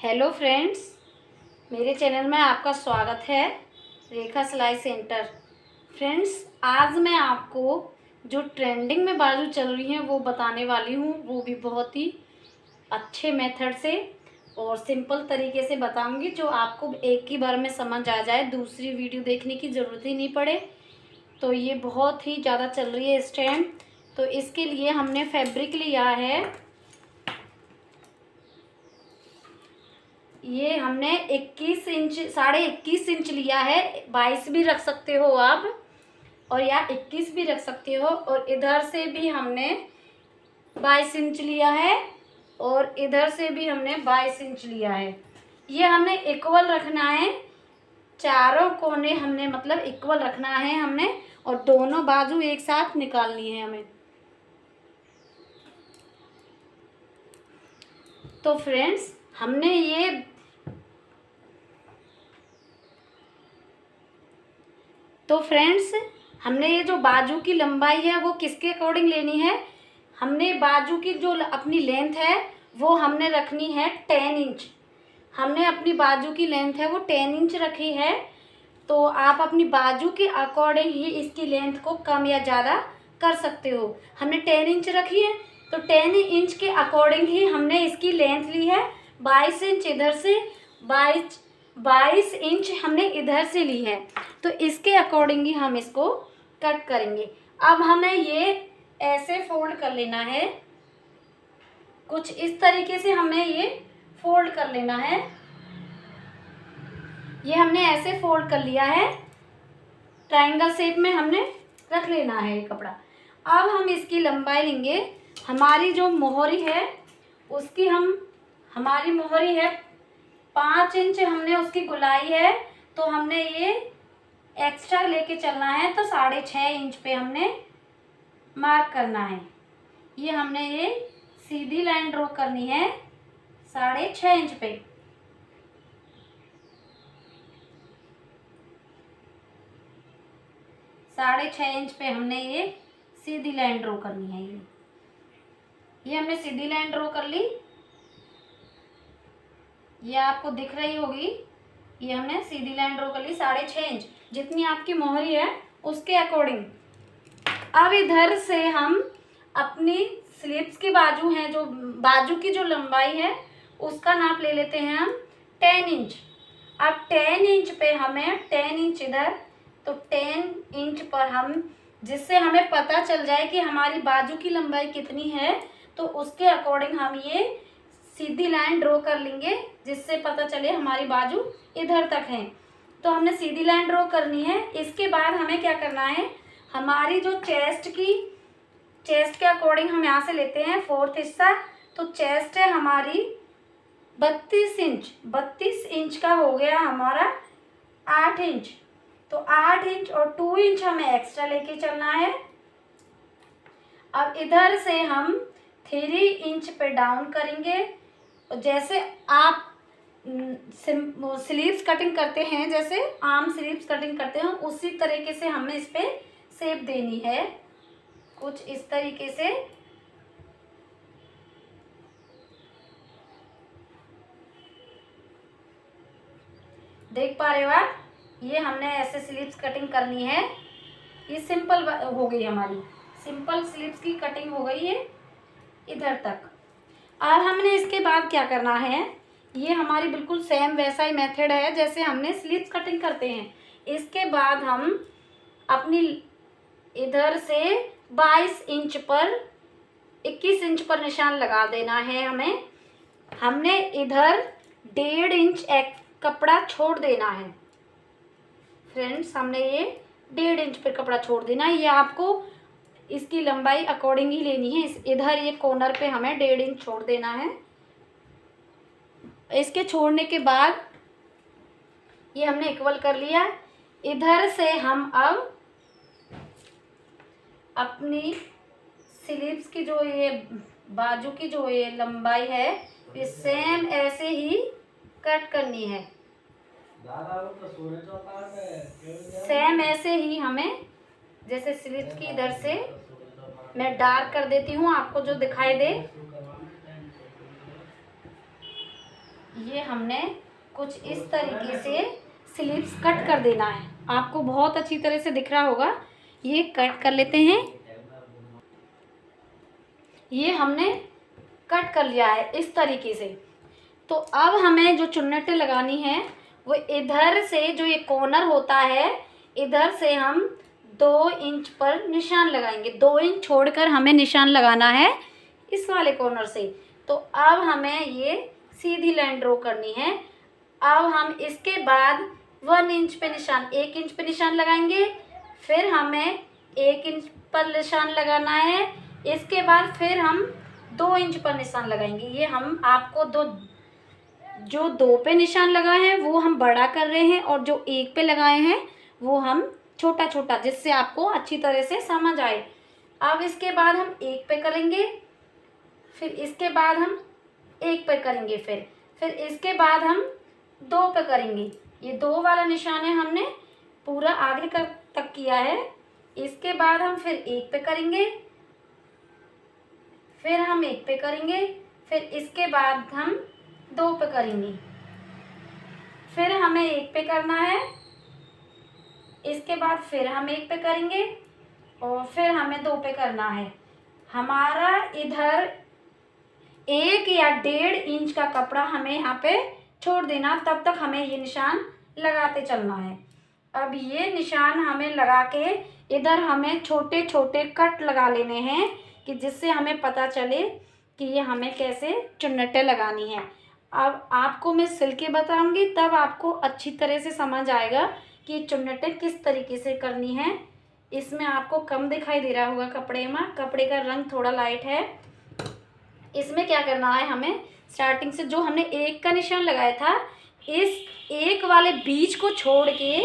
Hello friends, मेरे channel में आपका स्वागत है। रेखा सिलाई सेंटर। फ्रेंड्स, आज मैं आपको जो ट्रेंडिंग में बाजू चल रही हैं वो बताने वाली हूँ, वो भी बहुत ही अच्छे मेथड से और सिंपल तरीके से बताऊंगी, जो आपको एक ही बार में समझ आ जाए, दूसरी वीडियो देखने की ज़रूरत ही नहीं पड़े। तो ये बहुत ही ज़्यादा चल रही है इस टाइम। तो इसके लिए हमने फैब्रिक लिया है, ये हमने 21 इंच 21.5 इंच लिया है। 22 भी रख सकते हो आप, और या 21 भी रख सकते हो। और इधर से भी हमने 22 इंच लिया है, और इधर से भी हमने 22 इंच लिया है। ये हमने इक्वल रखना है, चारों कोने हमने मतलब इक्वल रखना है हमने, और दोनों बाजू एक साथ निकालनी है हमें। तो फ्रेंड्स, हमने ये जो बाजू की लंबाई है वो किसके अकॉर्डिंग लेनी है। हमने बाजू की जो अपनी लेंथ है वो हमने रखनी है 10 इंच। हमने अपनी बाजू की लेंथ है वो 10 इंच रखी है। तो आप अपनी बाजू के अकॉर्डिंग ही इसकी लेंथ को कम या ज़्यादा कर सकते हो। हमने 10 इंच रखी है, तो 10 इंच के अकॉर्डिंग ही हमने इसकी लेंथ ली है। 22 इंच इधर से, 22 इंच हमने इधर से ली है। तो इसके अकॉर्डिंग ही हम इसको कट करेंगे। अब हमें ये ऐसे फोल्ड कर लेना है, कुछ इस तरीके से हमें ये फोल्ड कर लेना है। ये हमने ऐसे फोल्ड कर लिया है, ट्रायंगल शेप में हमने रख लेना है ये कपड़ा। अब हम इसकी लंबाई लेंगे। हमारी जो मोहरी है उसकी हमारी मोहरी है 5 इंच, हमने उसकी गुलाई है। तो हमने ये एक्स्ट्रा लेके चलना है, तो 6.5 इंच पे हमने मार्क करना है। ये हमने ये सीधी लाइन ड्रॉ करनी है 6.5 इंच पे। साढ़े 6 इंच पे हमने ये सीधी लाइन ड्रॉ करनी है। ये हमने सीधी लाइन ड्रॉ कर ली, ये आपको दिख रही होगी। ये हमने सीधी लाइन ड्रॉ कर ली 6.5 इंच, जितनी आपकी मोहरी है उसके अकॉर्डिंग। अब इधर से हम अपनी स्लीव्स की बाजू है, जो बाजू की जो लंबाई है उसका नाप ले लेते हैं हम 10 इंच। अब 10 इंच पे हमें 10 इंच इधर, तो 10 इंच पर हम, जिससे हमें पता चल जाए कि हमारी बाजू की लंबाई कितनी है, तो उसके अकॉर्डिंग हम ये सीधी लाइन ड्रॉ कर लेंगे, जिससे पता चले हमारी बाजू इधर तक है। तो हमने सीधी लाइन ड्रॉ करनी है। इसके बाद हमें क्या करना है, हमारी जो चेस्ट के अकॉर्डिंग हम यहाँ से लेते हैं 4th हिस्सा। तो चेस्ट है हमारी 32 इंच, 32 इंच का हो गया हमारा 8 इंच। तो 8 इंच और 2 इंच हमें एक्स्ट्रा लेके चलना है। अब इधर से हम 3 इंच पे डाउन करेंगे। जैसे आप स्लीव्स कटिंग करते हैं, जैसे आर्म स्लीव्स कटिंग करते हैं, उसी तरीके से हमें इस पे शेप देनी है, कुछ इस तरीके से। देख पा रहे हो आप, ये हमने ऐसे स्लीव्स कटिंग करनी है। ये सिंपल हो गई, हमारी सिंपल स्लीव्स की कटिंग हो गई है इधर तक। अब हमने इसके बाद क्या करना है, ये हमारी बिल्कुल सेम वैसा ही मेथड है जैसे हमने स्लीव्स कटिंग करते हैं। इसके बाद हम अपनी इधर से 22 इंच पर 21 इंच पर निशान लगा देना है हमें। हमने इधर 1.5 इंच एक कपड़ा छोड़ देना है। फ्रेंड्स, हमने ये 1.5 इंच पर कपड़ा छोड़ देना है। ये आपको इसकी लंबाई अकॉर्डिंग ही लेनी है। इधर ये कॉर्नर पे हमें 1.5 इंच छोड़ देना है। इसके छोड़ने के बाद ये हमने इक्वल कर लिया। इधर से हम अब अपनी स्लीव्स की जो ये बाजू की जो ये लंबाई है, ये सेम ऐसे ही कट करनी है। सेम ऐसे ही हमें, जैसे स्लीव्स की इधर से मैं डार्क कर देती हूँ आपको जो दिखाई दे। ये हमने कुछ इस तरीके से स्लीव्स कट कर देना है। आपको बहुत अच्छी तरह से दिख रहा होगा। ये कट कर लेते हैं। ये हमने कट कर लिया है इस तरीके से। तो अब हमें जो चुन्नटें लगानी है वो इधर से, जो ये कॉर्नर होता है, इधर से हम 2 इंच पर निशान लगाएंगे। 2 इंच छोड़कर हमें निशान लगाना है इस वाले कॉर्नर से। तो अब हमें ये सीधी लाइन ड्रॉ करनी है। अब हम इसके बाद 1 इंच पे निशान, 1 इंच पे निशान लगाएंगे। फिर हमें 1 इंच पर निशान लगाना है। इसके बाद फिर हम 2 इंच पर निशान लगाएंगे। ये हम आपको जो 2 पे निशान लगाए हैं वो हम बड़ा कर रहे हैं, और जो 1 पे लगाए हैं वो हम छोटा छोटा, जिससे आपको अच्छी तरह से समझ आए। अब इसके बाद हम 1 पे करेंगे, फिर इसके बाद हम 1 पे करेंगे, फिर इसके बाद हम 2 पे करेंगे। ये 2 वाला निशान है, हमने पूरा आगे तक किया है। इसके बाद हम फिर 1 पे करेंगे, फिर हम 1 पे करेंगे, फिर इसके बाद हम 2 पे करेंगे, फिर हमें 1 पे करना है। इसके बाद फिर हम 1 पे करेंगे और फिर हमें 2 पे करना है। हमारा इधर 1 या 1.5 इंच का कपड़ा हमें यहाँ पे छोड़ देना, तब तक हमें ये निशान लगाते चलना है। अब ये निशान हमें लगा के इधर हमें छोटे छोटे कट लगा लेने हैं, कि जिससे हमें पता चले कि ये हमें कैसे चुन्नटें लगानी है। अब आपको मैं सिल के बताऊँगी, तब आपको अच्छी तरह से समझ आएगा कि चुन्नटें किस तरीके से करनी है। इसमें आपको कम दिखाई दे रहा होगा कपड़े में, कपड़े का रंग थोड़ा लाइट है। इसमें क्या करना है, हमें स्टार्टिंग से जो हमने 1 का निशान लगाया था, इस 1 वाले बीच को छोड़ के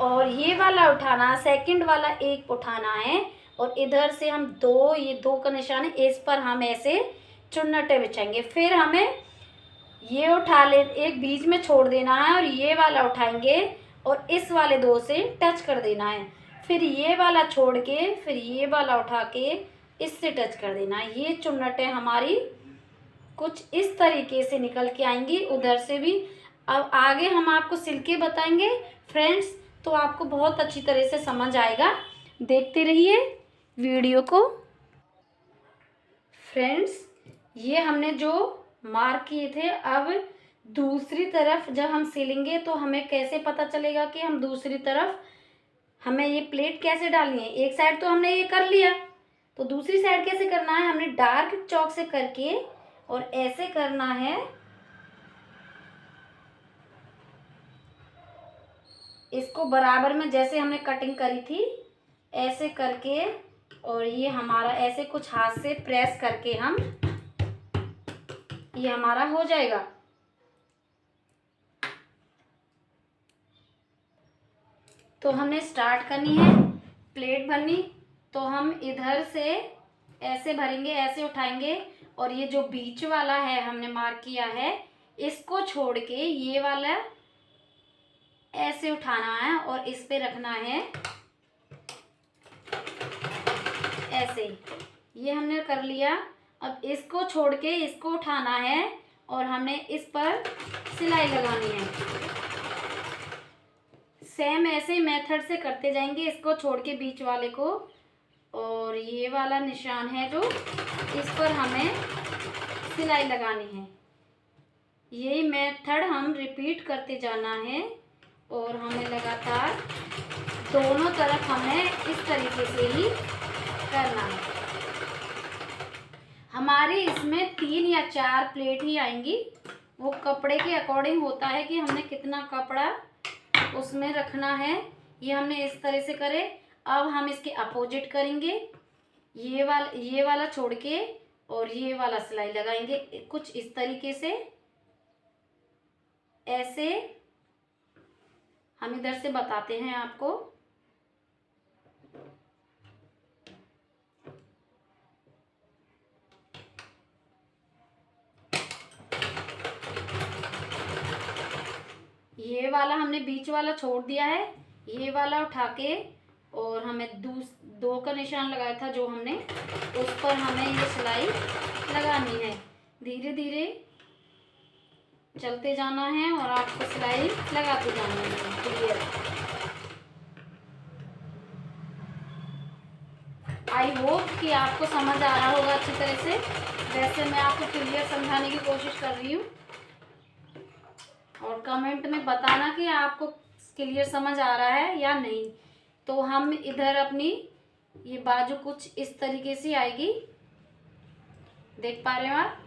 और ये वाला उठाना, सेकंड वाला 1 उठाना है, और इधर से हम 2, ये 2 का निशान है, इस पर हम ऐसे चुन्नटें बिछाएंगे। फिर हमें ये उठा ले, एक बीच में छोड़ देना है, और ये वाला उठाएंगे और इस वाले 2 से टच कर देना है। फिर ये वाला छोड़ के फिर ये वाला उठा के इससे टच कर देना है। ये चुन्नटें हमारी कुछ इस तरीके से निकल के आएंगी उधर से भी। अब आगे हम आपको सिल के बताएंगे फ्रेंड्स, तो आपको बहुत अच्छी तरह से समझ आएगा। देखते रहिए वीडियो को। फ्रेंड्स, ये हमने जो मार्क किए थे, अब दूसरी तरफ जब हम सिलेंगे तो हमें कैसे पता चलेगा कि हम दूसरी तरफ हमें ये प्लेट कैसे डालनी है। एक साइड तो हमने ये कर लिया, तो दूसरी साइड कैसे करना है, हमने डार्क चौक से करके और ऐसे करना है, इसको बराबर में जैसे हमने कटिंग करी थी ऐसे करके, और ये हमारा ऐसे कुछ हाथ से प्रेस करके हम, ये हमारा हो जाएगा। तो हमने स्टार्ट करनी है प्लेट भरनी, तो हम इधर से ऐसे भरेंगे, ऐसे उठाएंगे, और ये जो बीच वाला है हमने मार्क किया है, इसको छोड़ के ये वाला ऐसे उठाना है और इस पे रखना है ऐसे। ये हमने कर लिया। अब इसको छोड़ के इसको उठाना है और हमने इस पर सिलाई लगानी है। सेम ऐसे मेथड से करते जाएंगे, इसको छोड़ के बीच वाले को, और ये वाला निशान है जो, इस पर हमें सिलाई लगानी है। यही मेथड हम रिपीट करते जाना है, और हमें लगातार दोनों तरफ हमें इस तरीके से ही करना है। हमारी इसमें 3 या 4 प्लेट ही आएंगी, वो कपड़े के अकॉर्डिंग होता है कि हमने कितना कपड़ा उसमें रखना है। ये हमने इस तरह से करे। अब हम इसके अपोजिट करेंगे, ये वाला छोड़ के और ये वाला सिलाई लगाएंगे कुछ इस तरीके से। ऐसे हम इधर से बताते हैं आपको। ये वाला हमने बीच वाला छोड़ दिया है, ये वाला उठा के, और हमें 2 का निशान लगाया था जो हमने, उस पर हमें ये सिलाई लगानी है। धीरे धीरे चलते जाना है और आपको सिलाई लगाते जाना है। क्लियर। आई होप कि आपको समझ आ रहा होगा अच्छी तरह से। वैसे मैं आपको क्लियर समझाने की कोशिश कर रही हूँ, और कमेंट में बताना कि आपको क्लियर समझ आ रहा है या नहीं। तो हम इधर अपनी ये बाजू कुछ इस तरीके से आएगी, देख पा रहे हो आप,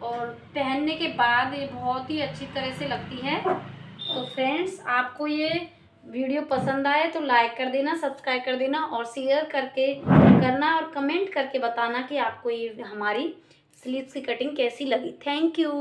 और पहनने के बाद ये बहुत ही अच्छी तरह से लगती है। तो फ्रेंड्स, आपको ये वीडियो पसंद आए तो लाइक कर देना, सब्सक्राइब कर देना और शेयर करना और कमेंट करके बताना कि आपको ये हमारी स्लीव्स की कटिंग कैसी लगी। Thank you.